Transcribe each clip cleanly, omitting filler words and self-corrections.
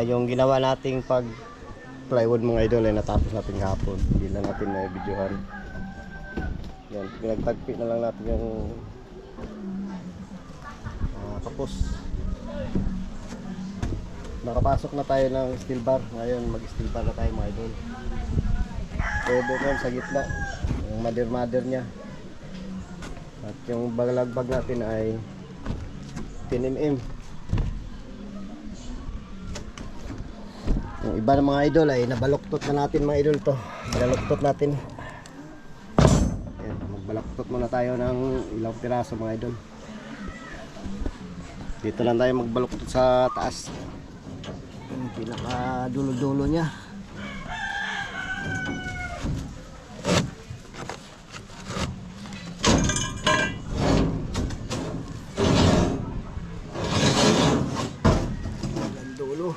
Yung ginawa nating pag plywood mga idol ay natapos natin kahapon. Hindi na natin na videohan. Yan, pinagtagpi na lang natin yung kapos. Nakapasok na tayo ng steel bar. Ngayon mag steel bar na tayo mga idol. Pwede doon sa gitna yung mother nya. At yung balagbag natin ay 10mm. Yung iba ng mga idol ay nabaluktot na natin mga idol to. Baluktot natin. Ayan, magbaluktot muna tayo ng ilang piraso mga idol. Dito lang tayo magbaluktot sa taas. Yung pinaka dulo-dulo nya. Dulo.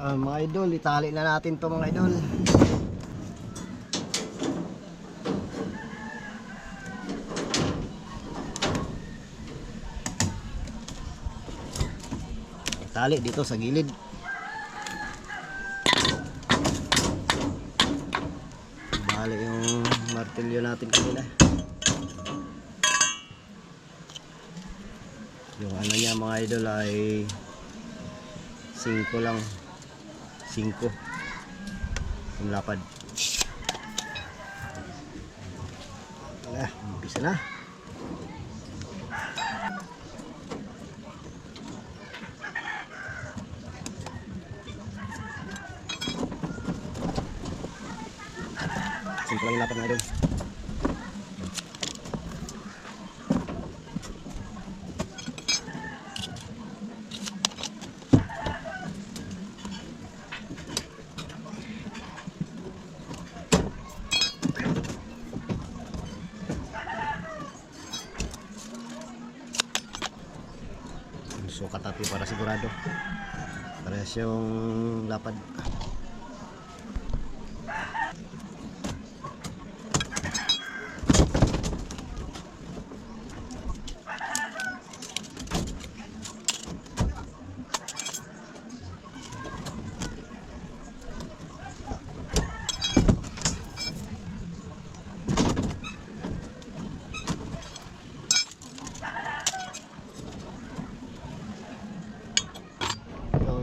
Mga idol, itali na natin to mga idol. Itali dito sa gilid. Bali yung martilyo natin kanina. Yung ano niya mga idol ay 5 lang. 5 yung lapad. Umpisa na. Simple lang yung lapad na doon. Sukat natin para sigurado parehas yung lapad.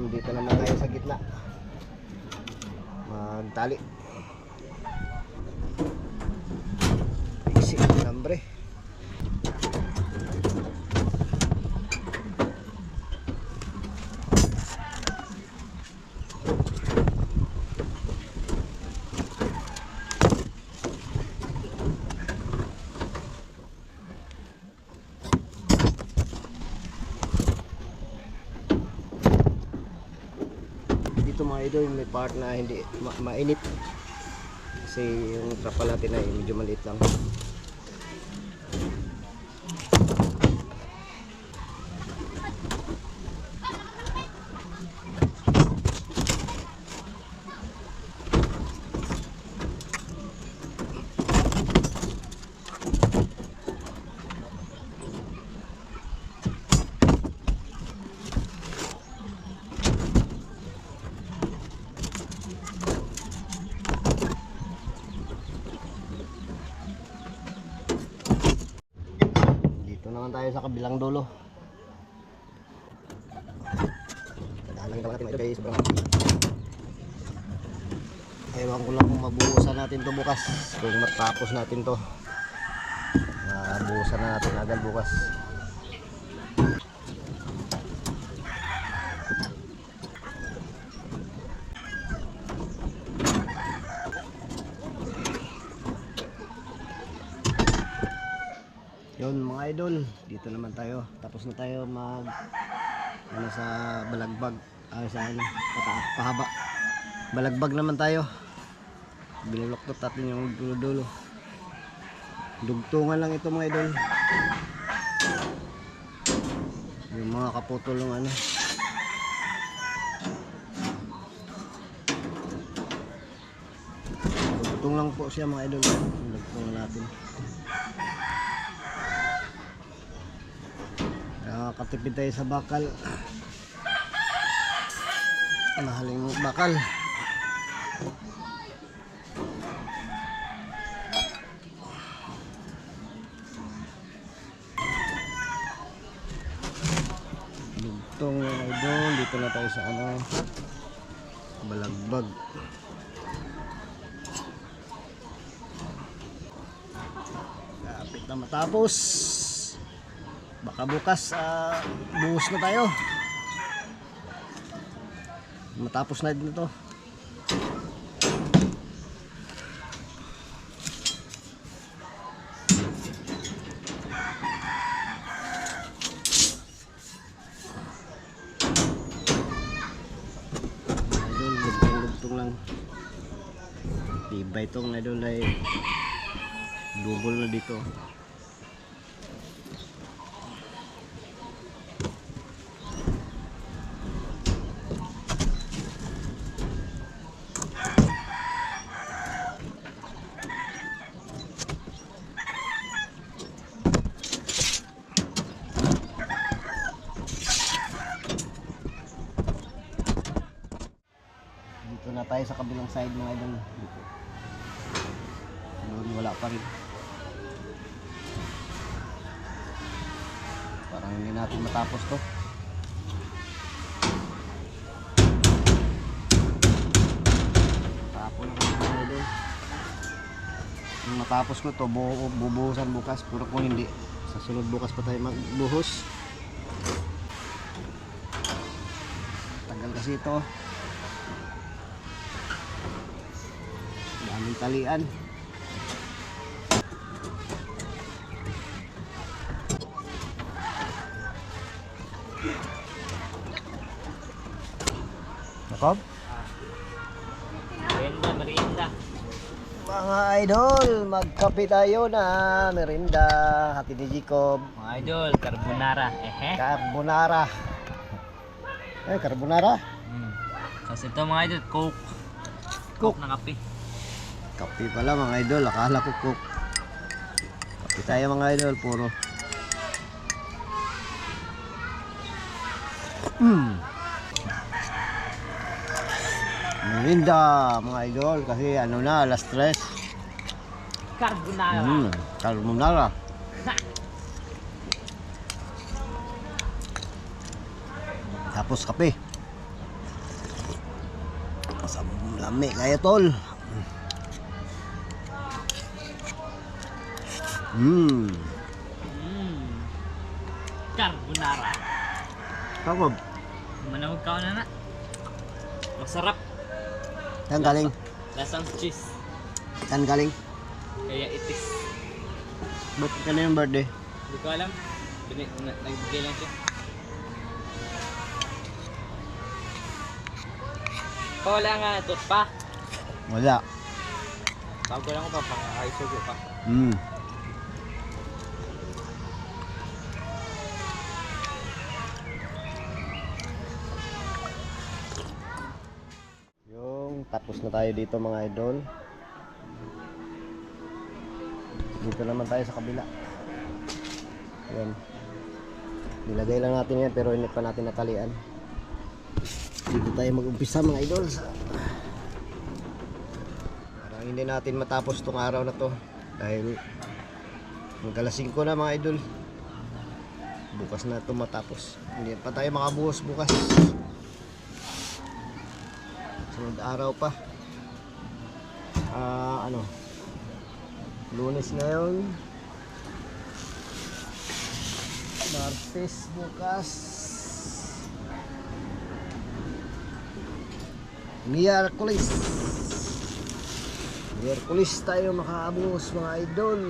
Dito naman tayo sa gitna magtali. Iksi ang lambre. Dito mga idol may part na hindi mainit kasi yung trapal natin ay medyo maliit lang. naman tayo sa kabilang dulo. Daanan lang natin ito kay sobrang Ewan ko lang kung mabuhusan natin to bukas. Kung matapos natin to, mabuhusan na natin agad bukas. Yun mga idol, dito naman tayo. Tapos na tayo sa balagbag. Sa ano, pahaba. Balagbag naman tayo. Binuloktot natin yung dulo-dulo. Dugtungan lang ito mga idol. Yung mga kaputol ng ano. Dugtong lang po siya mga idol. Dugtungan natin. Nakakatipid tayo sa bakal. Mahaling bakal. Dugtong idol, dito na tayo sa ano, balagbag. Kapit na matapos. Baka bukas buhos na tayo. Matapos na din ito. Lugtong lang. Tibay itong idol ay double na dito. Dito na tayo sa kabilang side mga idol. Dito. Doon wala pa rin. Parang hindi natin matapos to. Tapos na mga idol. Kung matapos ko to, bubuhusan bukas. Pero kung hindi, sa sunod bukas pa tayo magbuhos. Tagal kasi ito. Daming talian. Jacob? Merienda. Mga idol, magkape tayo na merienda. Hati ni Jacob. Mga idol, carbonara. Carbonara. Carbonara? Kasi ito mga idol, Coke. Coke na kape. Kape pala mga idol, akala ko cook. Kape tayo mga idol, puro. Merinda mga idol, kasi ano na, alas 3. Carbonara. Carbonara. Tapos kape. Masam lami kaya tol. Carbonara. Jacob, Manawag ka na na. Masarap. saan galing? Lasang cheese. Saan galing? Kaya itis. Ba't ka na yung birthday? Hindi ko alam. Nagbigay lang siya. Wala nga ito pa. Wala. Bago lang ko pa, pang-ayusugo pa. Tapos na tayo dito mga idol. Dito naman tayo sa kabila. Yan. Nilagay lang natin yan pero hindi pa natin natalian. Dito tayo mag-umpisa mga idol. Parang hindi natin matapos tong araw na to. Dahil mag-alas 5 na mga idol. Bukas na ito matapos. Hindi pa tayo makabuhos bukas. Sunod araw pa. Lunes ngayon. Martes bukas. Miyerkules. Miyerkules tayo makaabos mga idol.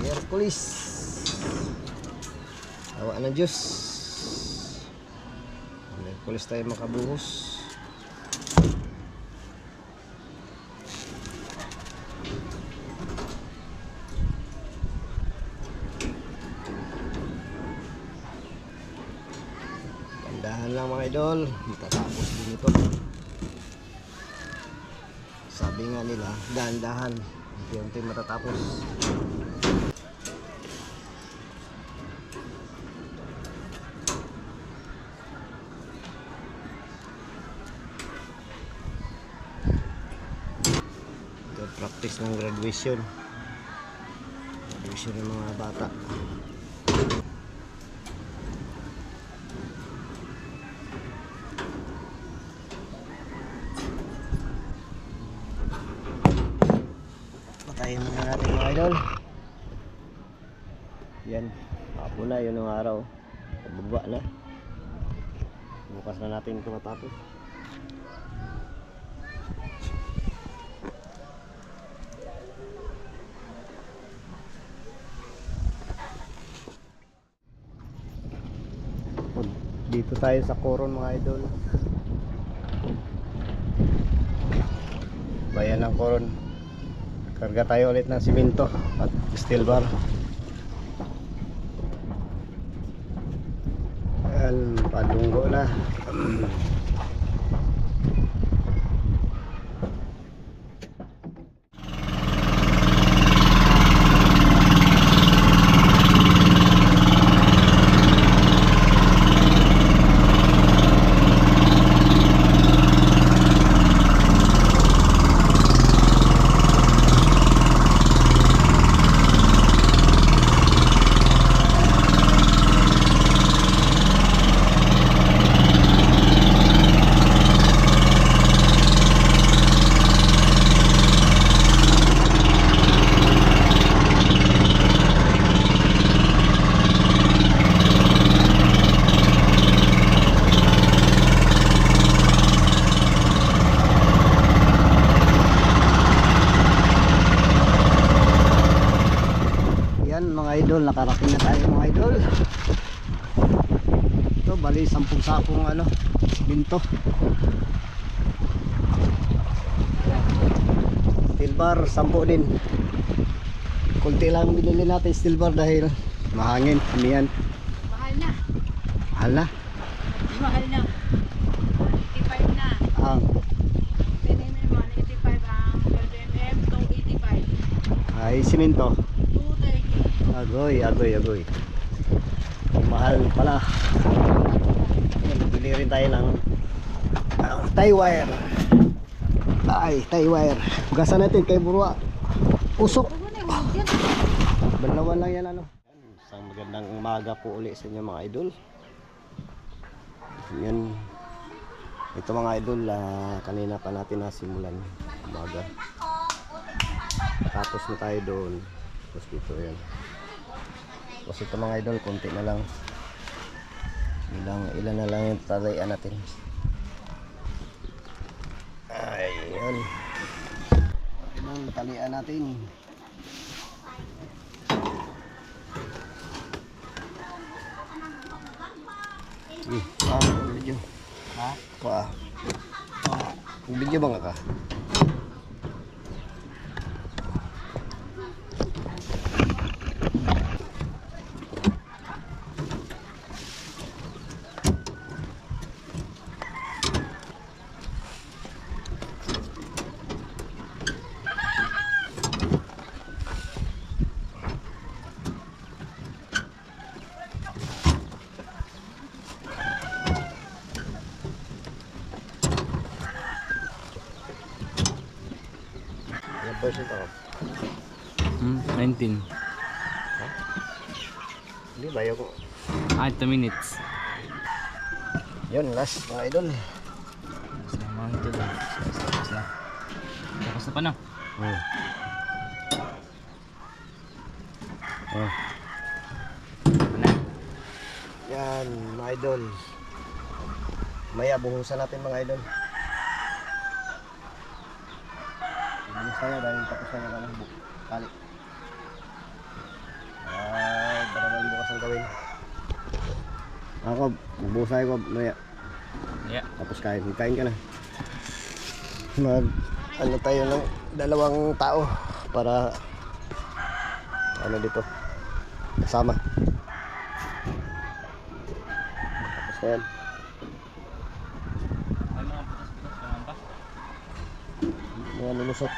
Miyerkules. Awa ng Diyos. Miyerkules tayo makabuhos. Dahan lang mga idol, matatapos din ito. Sabi nga nila, dahan-dahan, unti-unti matatapos. Ito practice ng graduation. Graduation ng mga bata. Patayin muna natin mga idol. Yan, hapon na yun ang araw. Pababa na. Bukas na natin ito matapos. Dito tayo sa Coron mga idol. Bayan ng Coron. Karga tayo ulit ng simento at steel bar. Ayan, padunggo na. Mga idol, nakarating na tayo mga idol. Ito bali 10 sakong simento. Steel bar 10 din. Kunti lang binili natin steel bar dahil mahangin, amihan. Mahal na. Mahal na? Mahal na. 185 na. Ang PNM 185 ang PNM 285. ay simento. 230. Agoy. Mahal pala. Bili rin tayo ng tie wire. Tie wire. Hugasan natin kay Burwa. Usok. Balawan lang yan Isang magandang umaga po uli sa inyo mga idol. Yan. Ito mga idol, kanina pa natin nasimulan umaga. Tapos na tayo doon. Tapos dito yan. Tapos ito mga idol, konti na lang. Ilan na lang yung talian natin. Ayan. Ilang talian natin. Video. Ha? Video ba nga ka? Percent ako. 19. Hindi, bayo ko. 2 minutes. Yun, last mga idol. Tapos na mga idol. Tapos na. Tapos na pa na. Hmm. Oh. Ano na? Yan, mga idol. Maya, buhusan natin mga idol. Bilis tayo dahil tapos na yung anong kali. Ay, baraman bukas ang gawin. Ako, bubuhusay ko maya. Yeah. Tapos kain ka na. Ano tayo ng 2 tao para ano dito kasama. Tapos na yan. May mga butas-butas pa naman ba? Mga lulusot.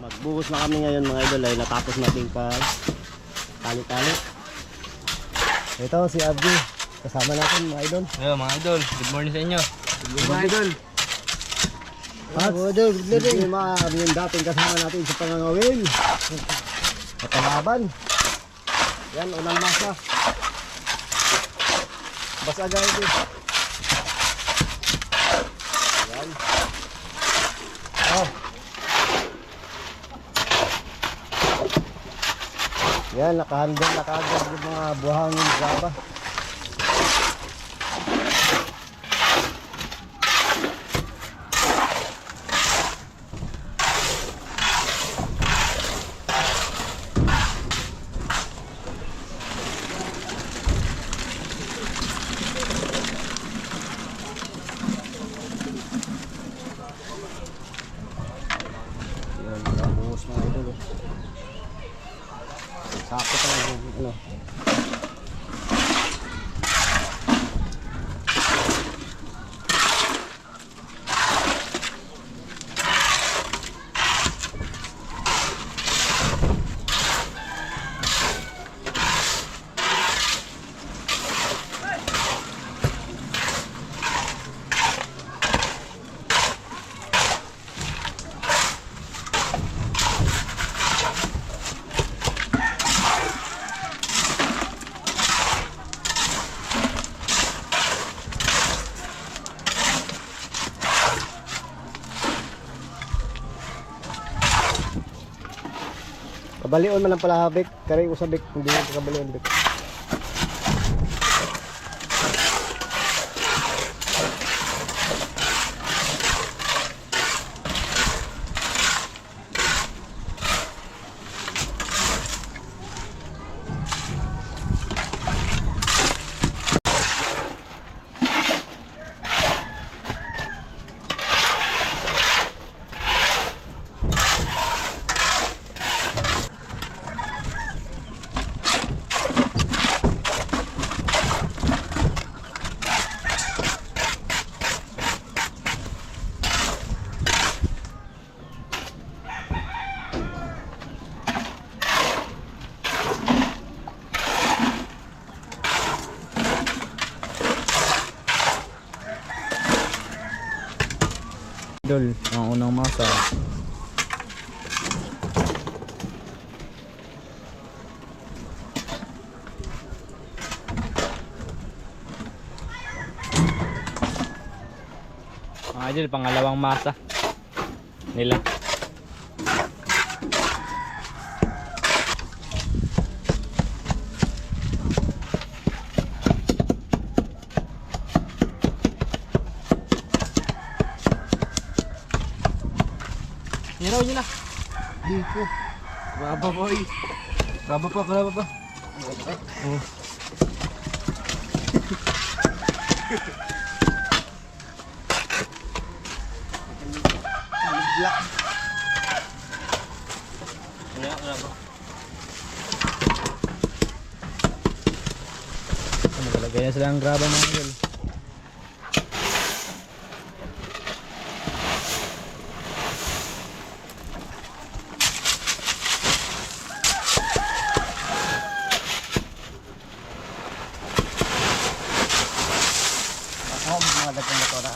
Magbuhos na kami ngayon mga idol ay natapos nating pag tali-tali. Ito si Abdi. Kasama natin mga idol. Ayo mga idol, good morning sa inyo. Mga idol. At hindi maaari yung dating kasama natin sa pangangawin. Katalaban. Yan, unang masa. Basa guys eh. Yan. Oh. Yan, nakahandol yung mga buhangin Java. Yan, buhos mga idol. Sakto pa ano. Kabalion man ang palahabik, kare usabik, hindi mo kabalion bik. Idol, ang unang masa. Mga idol, pangalawang masa nila. Niraw nyo na. Dito. Graba boy. Graba pa. Oh. Graba. Nagalagay na sila ang graba mga idol. Ako, mga dagang motora.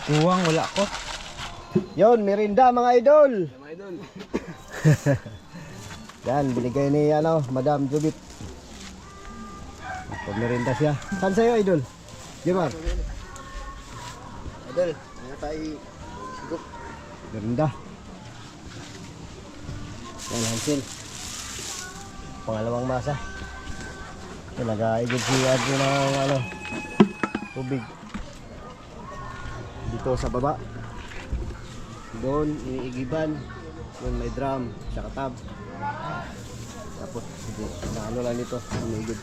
Kuwang, wala ko. Yon, merinda mga idol. Mga idol. Yan, binigay ni Madam Jubit. Merinda siya. Saan sa'yo idol? Jemar. Idol, ano tayo sigop? Merinda. Yan, Hansel. Pangalawang masa. Yan, nag-aigid si Adjo ng tubig. Dito sa baba. Doon, iniigiban. Doon may drum, saka tab. Tapos, na lang dito, iniigib.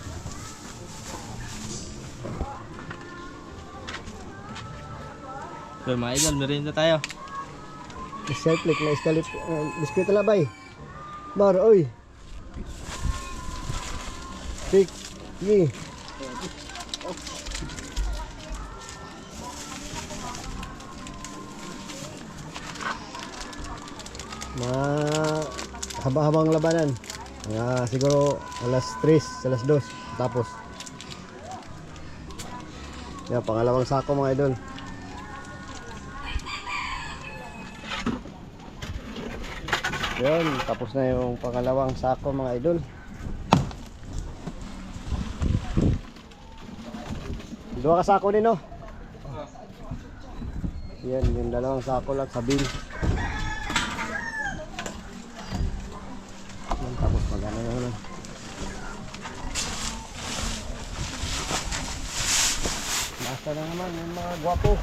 So mga idol, merinda tayo. Self-click na iskalip. Biskuit na labay. Mar, oy. Pick. Sige. Haba-habang labanan. Siguro alas 3, alas 2. Tapos. Yan, pangalawang sako mga idol. Yan, tapos na yung pangalawang sako mga idol. Dua ka sako din, no? Yan, yung dalawang sako lang sa bin. Yan, tapos magano na naman. Basta na naman yung mga gwapo.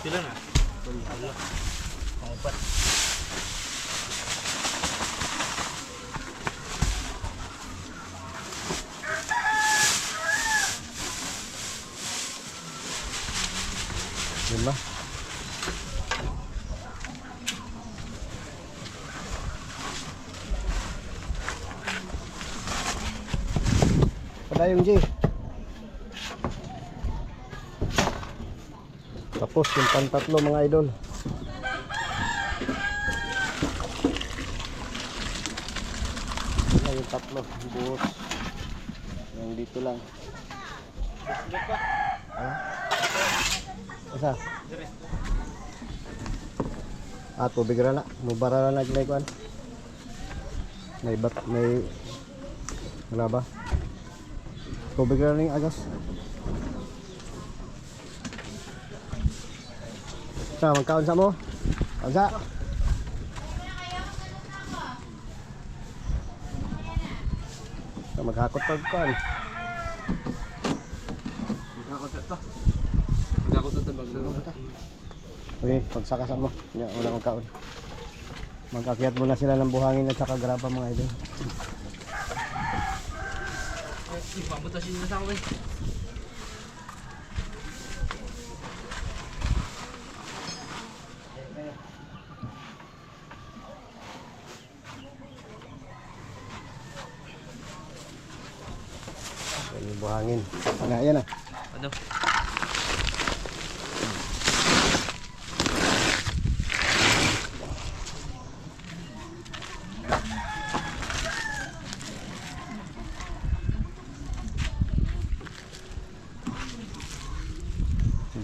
Sila na. Wala. Pang-upat. Yun ba? Padayong G. Tapos yung pantatlo mga idol. Yan yung tatlo. Buhos. Yung dito lang. Ano? Isa? Tubig ra na. Mubara ra na gilay kuan. May wala ba? Tubig ra na yung agas. Sa magkaon sa mo? Kaon sa? Sa maghakot pag kuan. Okay, pagsakasan mo. Yan, wala kang kaon. Mag-akyat muna sila ng buhangin at saka graba mga idol. Pamutasin na sa ako eh. Yan yung buhangin. Yan na. Ano?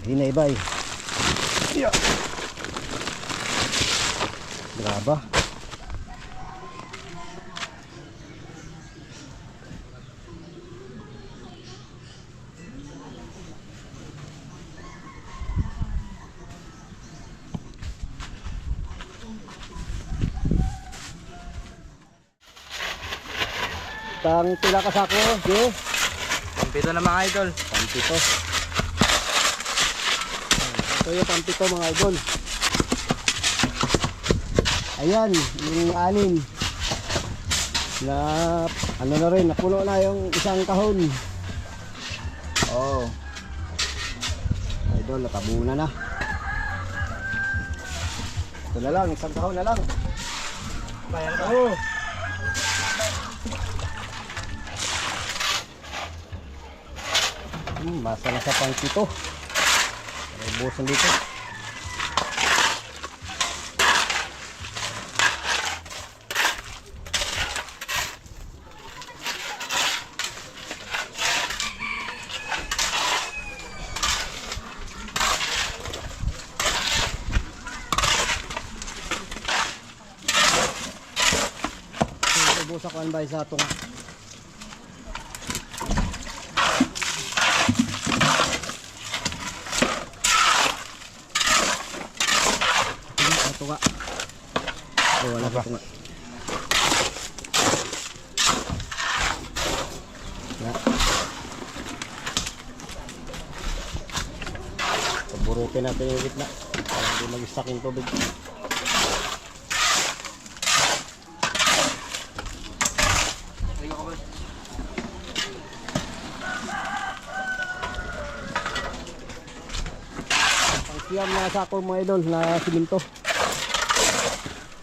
Hinaybay. Yeah. Graba. Tang pila ka sako, okay? Pampito na mga idol. Pampito. Ito yung pampito mga idol. Ayan, yung anin. Na, ano na rin, napuno na yung isang kahon. Oh. Idol, natabunan na. Ito na lang, isang kahon na lang. Bayan ka. Oh. Masa na sa pangpito. May busan dito. busa ko ba sa tunga. Tunga. Oh, wala pa tunga. Paburutin natin yung gitna para hindi mag-stuck yung tubig. Ang siyam na sako mga idol na siminto.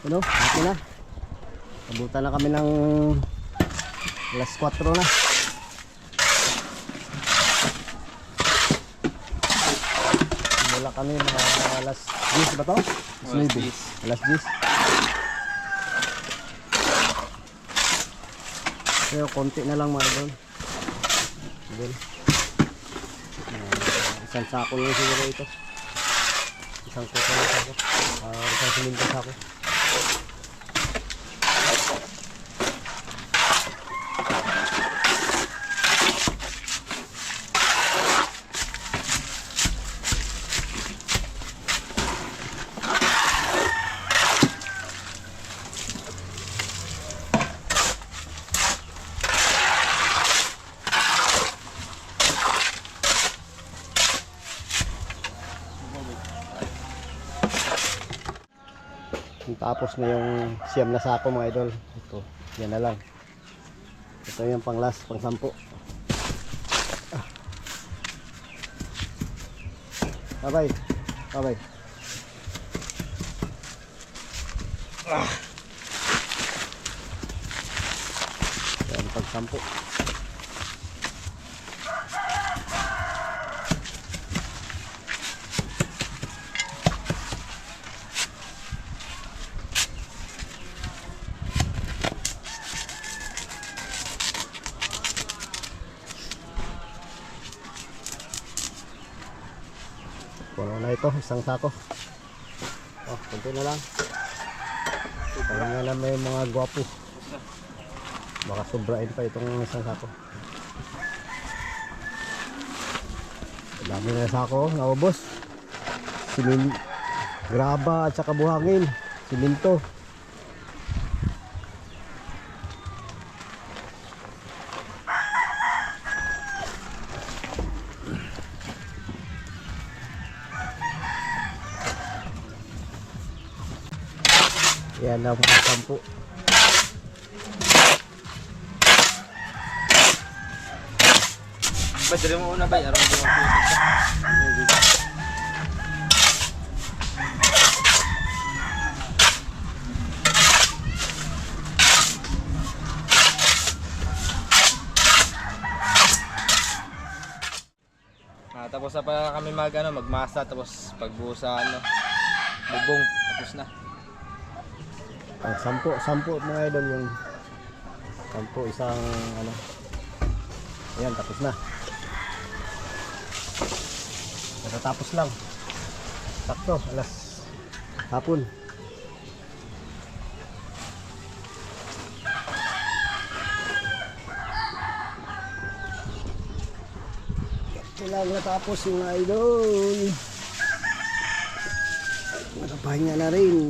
Ano? Okay na. Abutan na kami ng alas 4 na. Wala kami mga alas 10 ba to? Alas 10. Alas 10. Pero konti na lang mga idol. Idol. Isang sako lang siguro ito. Isang kuko na sako. Isang siminto sako. Tapos na yung siyam na sako mga idol. Ito, yan na lang. Ito yung pang last, pang 10. Bye-bye. Bye-bye. Yan, pang 10. Puno na ito, isang sako. Oh, kunti na lang. Parang nga lang may mga gwapo. Baka sobrain pa itong isang sako. Dami na sako, naubos. Graba at saka buhangin. Siminto. Yan na po 10. Ba, dali mo una ba? Araw mo tapos na pa kami magmasa, tapos pagbusa bubong, tapos na. Ang 10 mga idol yung 10 isang ayan, tapos na. Natatapos lang. Sakto, alas hapon. Ito lang natapos yung mga idol. Nakapahinga na rin.